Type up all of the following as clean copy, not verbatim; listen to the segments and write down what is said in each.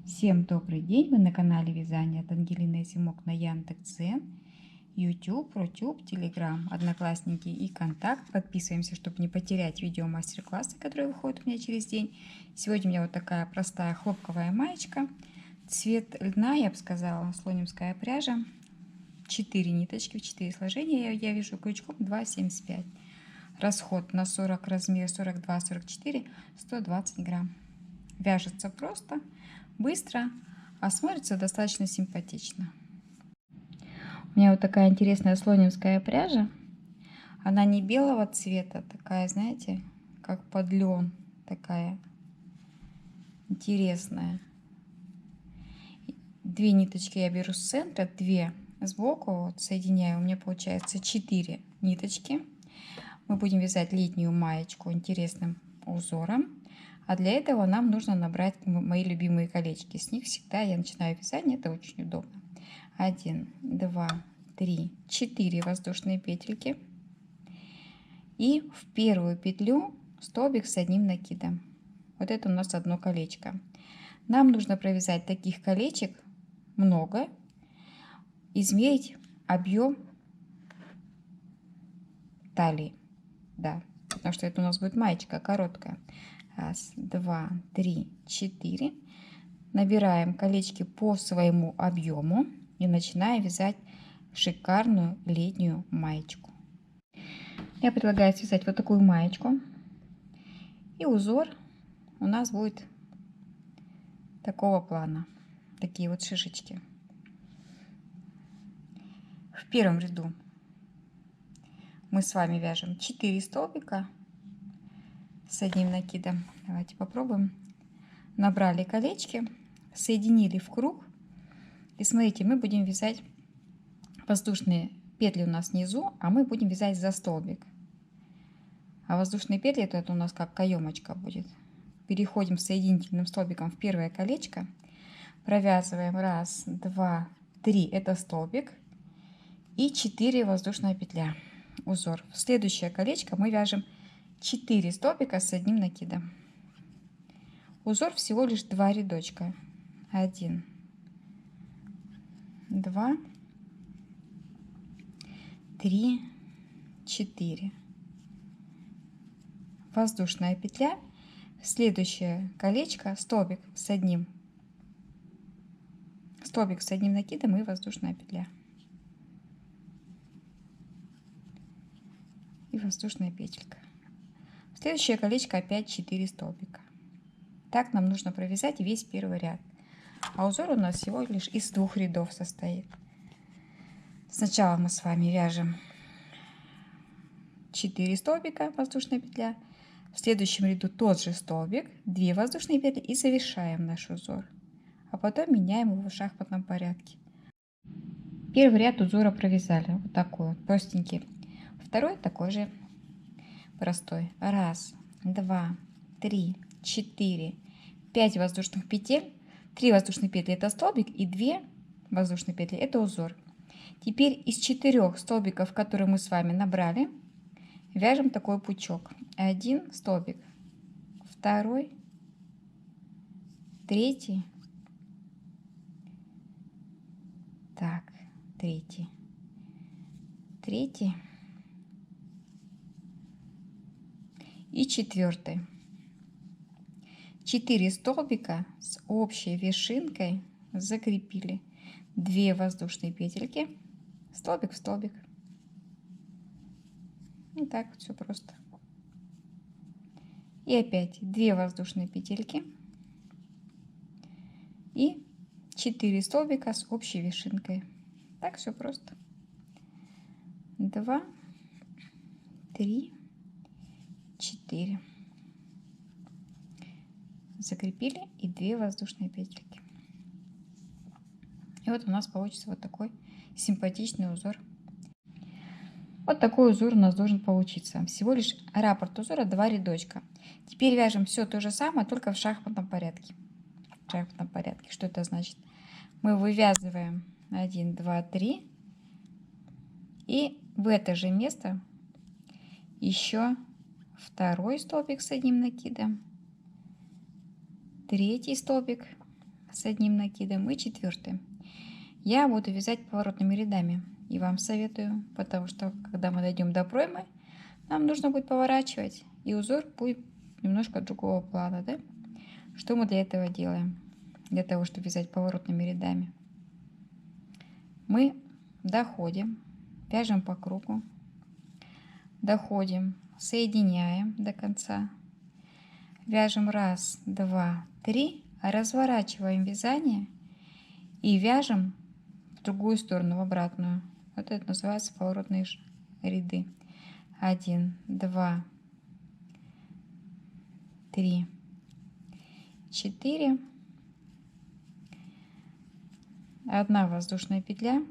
Всем добрый день! Вы на канале Вязание от Ангелины Азимок на Яндекс.Дзен, YouTube, Рутюб, Telegram, Одноклассники и Контакт. Подписываемся, чтобы не потерять видео мастер-классы, которые выходят у меня через день. Сегодня у меня вот такая простая хлопковая маечка. Цвет льна, я бы сказала, слонимская пряжа. 4 ниточки в 4 сложения. Я вяжу крючком 2,75. Расход на 40 размер 42-44, 120 грамм. Вяжется просто, быстро, а смотрится достаточно симпатично. У меня вот такая интересная слонимская пряжа. Она не белого цвета, такая, знаете, как под лен, такая интересная. 2 ниточки я беру с центра, 2 сбоку, вот, соединяю, у меня получается 4 ниточки. Мы будем вязать летнюю маечку интересным узором. А для этого нам нужно набрать мои любимые колечки. С них всегда я начинаю вязание, это очень удобно. 1, 2, 3, 4 воздушные петельки. И в первую петлю столбик с одним накидом. Вот это у нас одно колечко. Нам нужно провязать таких колечек много, измерить объем талии. Да, потому что это у нас будет маечка короткая. 1, 2, 3, 4. Набираем колечки по своему объему и начинаем вязать шикарную летнюю маечку. Я предлагаю связать вот такую маечку. И узор у нас будет такого плана. Такие вот шишечки. В первом ряду мы с вами вяжем 4 столбика с одним накидом. Давайте попробуем. Набрали колечки, соединили в круг. И смотрите, мы будем вязать воздушные петли у нас внизу, а мы будем вязать за столбик. А воздушные петли это у нас как каемочка будет. Переходим соединительным столбиком в первое колечко. Провязываем 1, 2, 3, это столбик. И 4 воздушная петля. Узор. В следующее колечко мы вяжем 4 столбика с одним накидом. Узор всего лишь 2 рядочка. 1, 2, 3, 4. Воздушная петля. Следующее колечко столбик с одним накидом и воздушная петля. И воздушная петелька. В следующее колечко опять 4 столбика. Так нам нужно провязать весь первый ряд. А узор у нас всего лишь из 2 рядов состоит. Сначала мы с вами вяжем 4 столбика, воздушная петля. В следующем ряду тот же столбик, 2 воздушные петли и завершаем наш узор. А потом меняем его в шахматном порядке. Первый ряд узора провязали, вот такой вот простенький. Второй такой же простой. 1, 2, 3, 4, 5 воздушных петель. 3 воздушные петли это столбик и 2 воздушные петли это узор. Теперь из 4 столбиков, которые мы с вами набрали, вяжем такой пучок. 1 столбик, 2, 3, так, 3, 3 и 4. 4 столбика с общей вершинкой закрепили. 2 воздушные петельки, столбик в столбик. И так вот все просто. И опять 2 воздушные петельки и 4 столбика с общей вершинкой. Так все просто. 2, 3, 4. Закрепили и 2 воздушные петельки. И вот у нас получится вот такой симпатичный узор. Вот такой узор у нас должен получиться. Всего лишь раппорт узора 2 рядочка. Теперь вяжем все то же самое, только в шахматном порядке. В шахматном порядке. Что это значит? Мы вывязываем 1, 2, 3. И в это же место еще 2 столбик с одним накидом. 3 столбик с одним накидом. И 4. Я буду вязать поворотными рядами. И вам советую, потому что когда мы дойдем до проймы, нам нужно будет поворачивать. И узор будет немножко другого плана, да? Что мы для этого делаем? Для того, чтобы вязать поворотными рядами. Мы доходим, вяжем по кругу, доходим, соединяем до конца, вяжем 1, 2, 3, разворачиваем вязание и вяжем в другую сторону, в обратную. Вот это называется поворотные ряды. 1, 2, 3, 4. 1 воздушная петля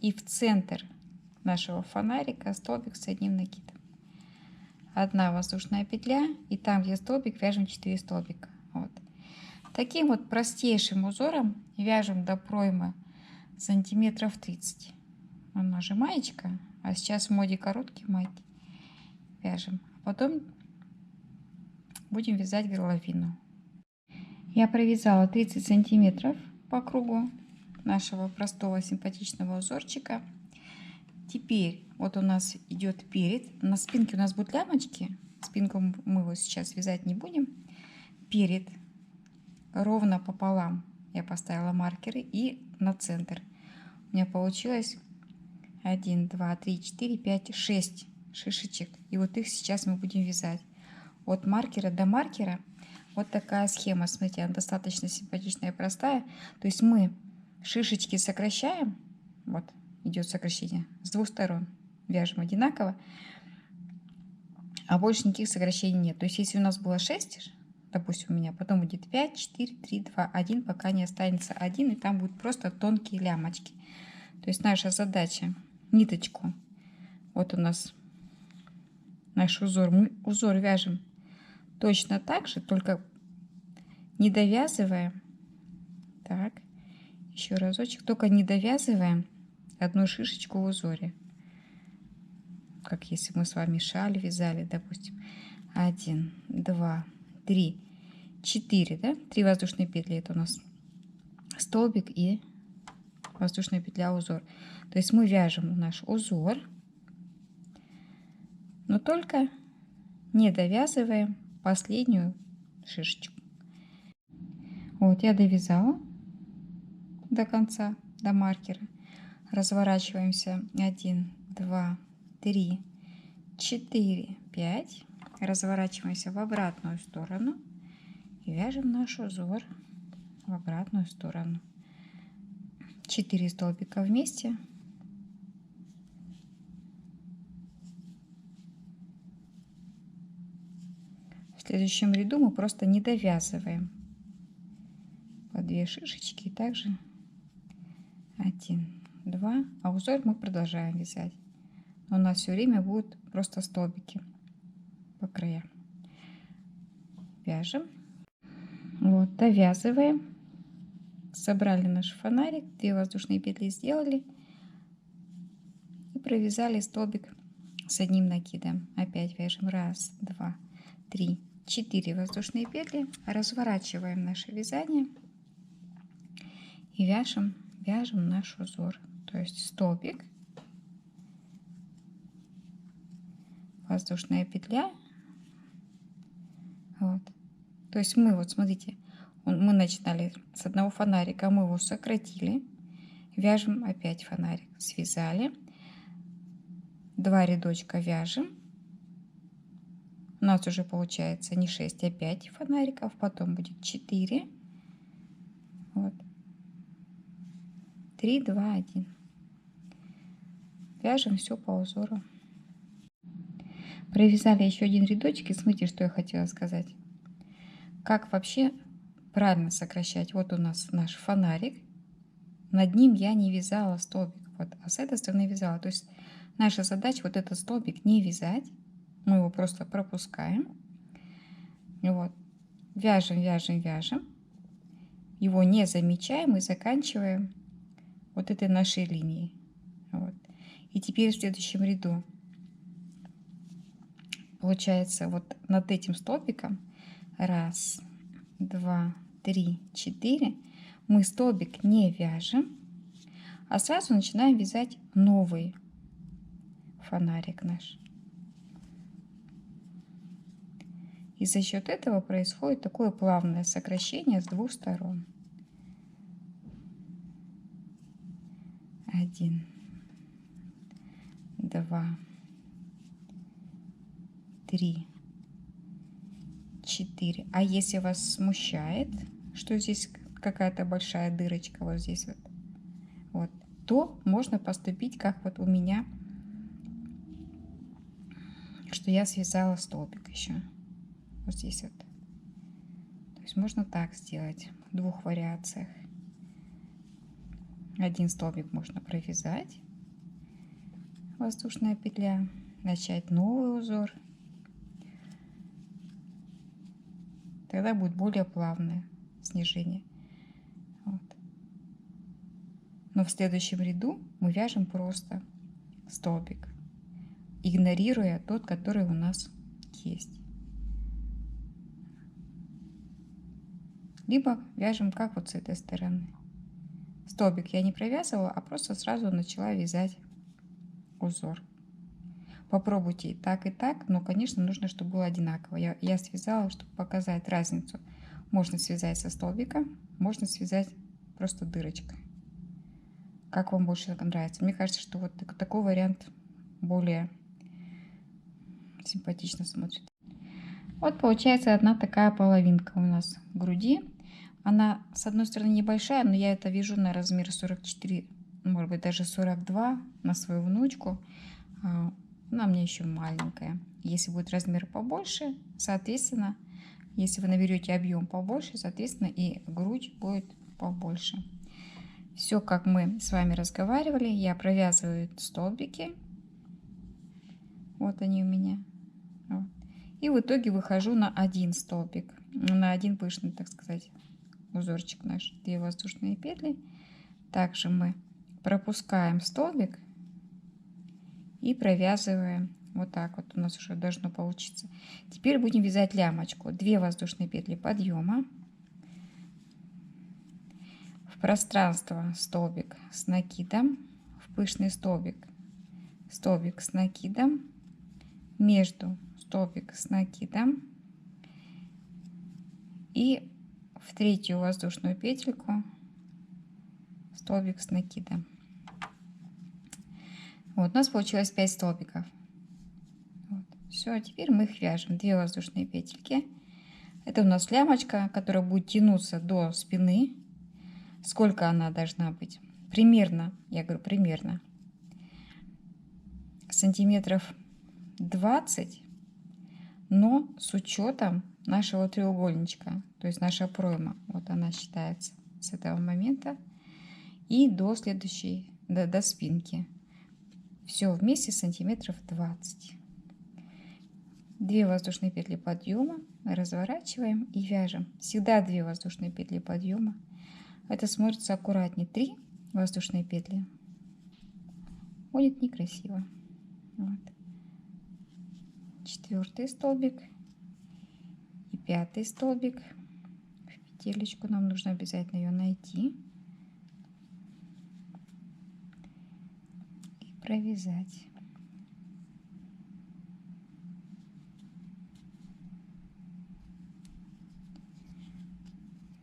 и в центр нашего фонарика столбик с одним накидом. 1 воздушная петля и там, где столбик, вяжем 4 столбика. Вот. Таким вот простейшим узором вяжем до проймы сантиметров 30. Она же маечка, а сейчас в моде короткие майки. Вяжем. А потом будем вязать горловину. Я провязала 30 сантиметров по кругу нашего простого симпатичного узорчика. Теперь вот у нас идет перед. На спинке у нас будут лямочки. Спинку мы его сейчас вязать не будем. Перед ровно пополам я поставила маркеры и на центр. У меня получилось 1, 2, 3, 4, 5, 6 шишечек. И вот их сейчас мы будем вязать. От маркера до маркера вот такая схема. Смотрите, она достаточно симпатичная и простая. То есть мы шишечки сокращаем. Вот идет сокращение с двух сторон. Вяжем одинаково. А больше никаких сокращений нет. То есть если у нас было 6, допустим, у меня, потом будет 5, 4, 3, 2, 1, пока не останется 1. И там будут просто тонкие лямочки. То есть наша задача ниточку. Вот у нас наш узор. Мы узор вяжем точно так же, только не довязываем. Так, еще разочек. Только не довязываем одну шишечку в узоре. Как если мы с вами шаль вязали, допустим. 1, 2, 3, 4, да? 3 воздушные петли. Это у нас столбик и воздушная петля узор. То есть мы вяжем наш узор, но только не довязываем последнюю шишечку. Вот я довязала до конца, до маркера. Разворачиваемся 1, 2, 3, 4, 5. Разворачиваемся в обратную сторону и вяжем наш узор в обратную сторону. 4 столбика вместе. В следующем ряду мы просто не довязываем по 2 шишечки. И также 1, 2. А узор мы продолжаем вязать. Но у нас все время будут просто столбики по краям. Вяжем. Вот, довязываем. Собрали наш фонарик. 2 воздушные петли сделали. И провязали столбик с одним накидом. Опять вяжем 1, 2, 3, 4 воздушные петли. Разворачиваем наше вязание. И вяжем наш узор. То есть столбик, воздушная петля. Вот. То есть мы, вот смотрите, мы начинали с одного фонарика, мы его сократили. Вяжем опять фонарик. Связали. 2 рядочка вяжем. У нас уже получается не 6, а 5 фонариков. Потом будет 4. Вот. 3, 2, 1. Вяжем все по узору. Провязали еще один рядочек. И смотрите, что я хотела сказать. Как вообще правильно сокращать. Вот у нас наш фонарик. Над ним я не вязала столбик. Вот, а с этой стороны вязала. То есть наша задача вот этот столбик не вязать. Мы его просто пропускаем. Вот. Вяжем, вяжем, вяжем. Его не замечаем и заканчиваем вот этой нашей линией. Вот. И теперь в следующем ряду получается вот над этим столбиком 1, 2, 3, 4 мы столбик не вяжем, а сразу начинаем вязать новый фонарик наш. И за счет этого происходит такое плавное сокращение с двух сторон. 1, 2, 3, 4. А если вас смущает, что здесь какая-то большая дырочка вот здесь вот, то можно поступить как вот у меня, что я связала столбик еще вот здесь вот. То есть можно так сделать в двух вариациях. Один столбик можно провязать, воздушная петля, начать новый узор. Тогда будет более плавное снижение. Вот. Но в следующем ряду мы вяжем просто столбик, игнорируя тот, который у нас есть. Либо вяжем как вот с этой стороны. Столбик я не провязывала, а просто сразу начала вязать узор. Попробуйте и так, но, конечно, нужно, чтобы было одинаково. Я связала, чтобы показать разницу. Можно связать со столбика, можно связать просто дырочкой. Как вам больше нравится? Мне кажется, что вот такой вариант более симпатично смотрит. Вот получается одна такая половинка у нас груди. Она с одной стороны небольшая, но я это вяжу на размер 44, может быть даже 42 на свою внучку. Она у меня еще маленькая. Если будет размер побольше, соответственно, если вы наберете объем побольше, соответственно, и грудь будет побольше. Все, как мы с вами разговаривали, я провязываю столбики. Вот они у меня. Вот. И в итоге выхожу на один столбик, на один пышный, так сказать, узорчик наш. 2 воздушные петли. Также мы пропускаем столбик и провязываем вот так вот. У нас уже должно получиться. Теперь будем вязать лямочку. 2 воздушные петли подъема, в пространство столбик с накидом, в пышный столбик с накидом, между столбик с накидом и в третью воздушную петельку столбик с накидом. Вот, у нас получилось 5 столбиков. Вот. Все, теперь мы их вяжем. 2 воздушные петельки. Это у нас лямочка, которая будет тянуться до спины. Сколько она должна быть? Примерно, я говорю, примерно сантиметров 20, но с учетом нашего треугольничка, то есть наша пройма. Вот она считается с этого момента и до следующей, до спинки. Все вместе сантиметров 20. 2 воздушные петли подъема, разворачиваем и вяжем. Всегда 2 воздушные петли подъема. Это смотрится аккуратнее. 3 воздушные петли. Будет некрасиво. Вот. 4 столбик и 5 столбик. В петелечку нам нужно обязательно ее найти и провязать.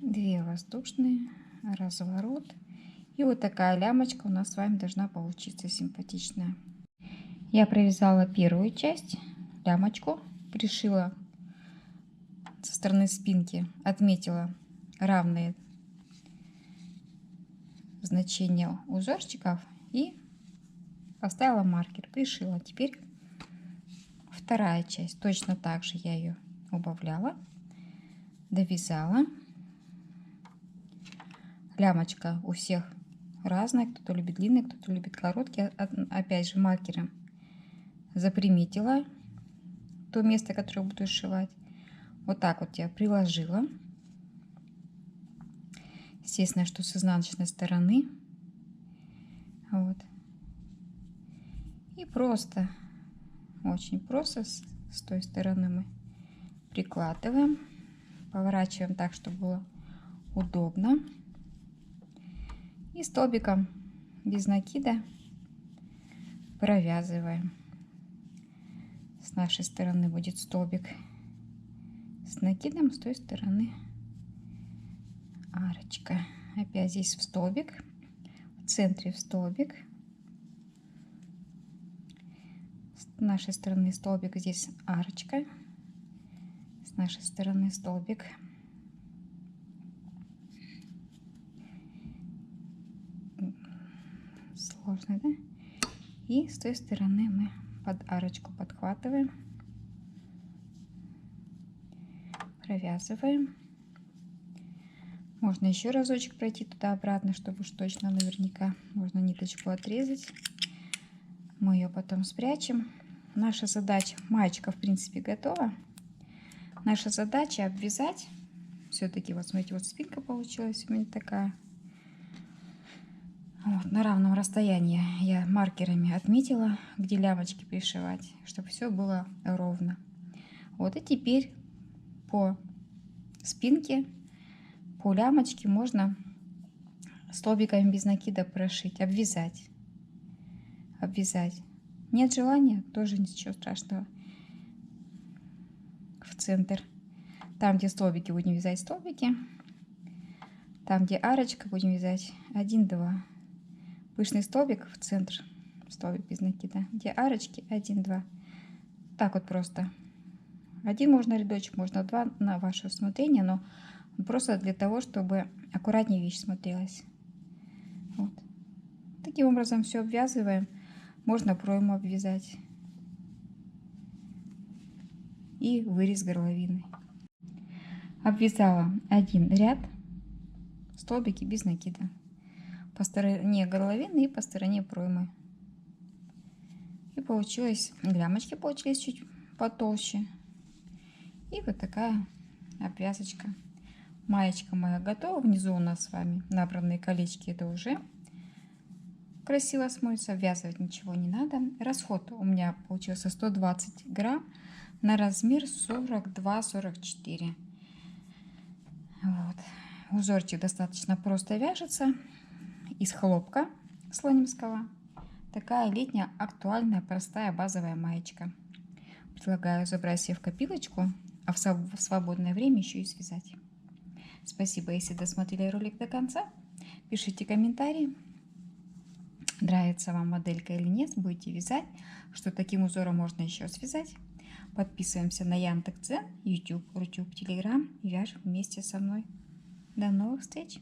Две воздушные, разворот. И вот такая лямочка у нас с вами должна получиться симпатичная. Я провязала первую часть, лямочку, пришила со стороны спинки, отметила равные значения узорчиков и поставила маркер, пришила. Теперь вторая часть, точно так же я ее убавляла, довязала. Лямочка у всех разная, кто-то любит длинный, кто-то любит короткий. Опять же маркером заприметила то место, которое буду сшивать. Вот так вот я приложила. Естественно, что с изнаночной стороны. Вот. И просто, очень просто с той стороны мы прикладываем, поворачиваем так, чтобы было удобно. И столбиком без накида провязываем. С нашей стороны будет столбик с накидом, с той стороны арочка. Опять здесь в столбик, в центре в столбик. С нашей стороны столбик, здесь арочка. С нашей стороны столбик. Сложно, да? И с той стороны мы под арочку подхватываем, провязываем. Можно еще разочек пройти туда-обратно, чтобы уж точно наверняка. Можно ниточку отрезать. Мы ее потом спрячем. Наша задача, маечка в принципе готова. Наша задача обвязать. Все-таки вот смотрите, вот спинка получилась у меня такая. Вот, на равном расстоянии я маркерами отметила, где лямочки пришивать, чтобы все было ровно. Вот и теперь по спинке, по лямочке можно столбиками без накида прошить, обвязать. Обвязать. Нет желания, тоже ничего страшного. В центр. Там, где столбики, будем вязать столбики. Там, где арочка, будем вязать 1-2. Пышный столбик в центр, столбик без накида, где арочки 1-2. Так вот просто. Один можно рядочек, можно 2, на ваше усмотрение, но просто для того, чтобы аккуратнее вещь смотрелась. Вот. Таким образом все обвязываем. Можно пройму обвязать. И вырез горловины. Обвязала один ряд, столбики без накида. По стороне горловины и по стороне проймы. И получилось, лямочки получились чуть потолще. И вот такая обвязочка. Маечка моя готова. Внизу у нас с вами набранные колечки. Это уже красиво смотрится. Обвязывать ничего не надо. Расход у меня получился 120 грамм на размер 42-44. Вот. Узорчик достаточно просто вяжется. Из хлопка слонимского. Такая летняя, актуальная, простая базовая маечка. Предлагаю забрать себе в копилочку, а в свободное время еще и связать. Спасибо, если досмотрели ролик до конца. Пишите комментарии, нравится вам моделька или нет, будете вязать, что таким узором можно еще связать. Подписываемся на Яндекс.Дзен, YouTube, Рутюб, Telegram и вяжем вместе со мной. До новых встреч!